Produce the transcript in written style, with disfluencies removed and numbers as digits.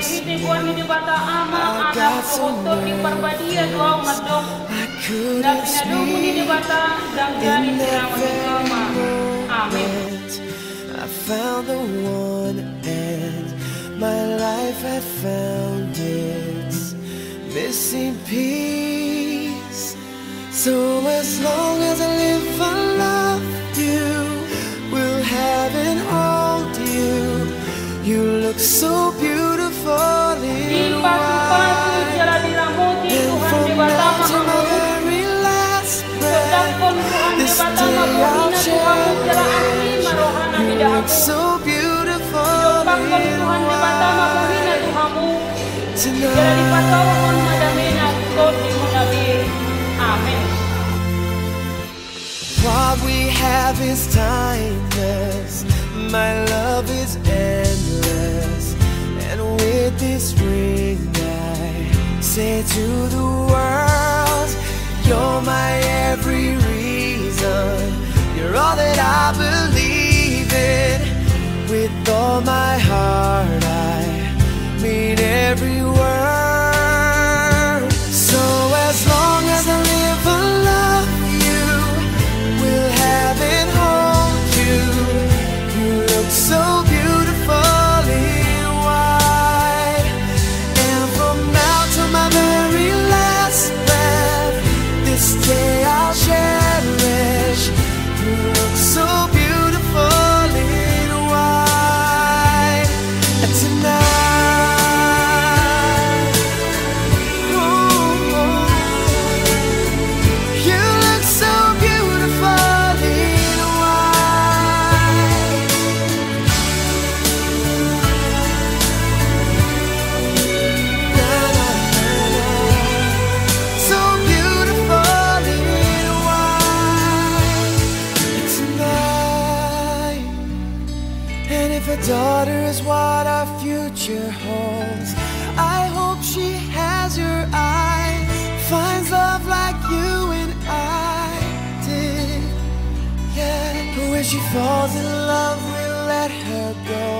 I got some I couldn't sleep in that very moment. I found the one and my life had found its missing piece. So as long as I live, I love you, will have and hold you. You look so beautiful in white, and from now to my very last breath, this day I'll cherish. You look so beautiful in white tonight. What we have is timeless, my love is endless, and with this ring I say to the world, you're my every reason, you're all that I believe in. With all my heart I mean every word. So as long as I live, I love you, will have and hold you. You look so beautiful in white, and from now to my very last breath, this day I'll cherish. You look so beautiful in white tonight. You look so beautiful in white. So beautiful in white tonight. And if a daughter is what our future holds, I hope she has your eyes, finds love like you and I did. Yeah, but when she falls in love, we'll let her go.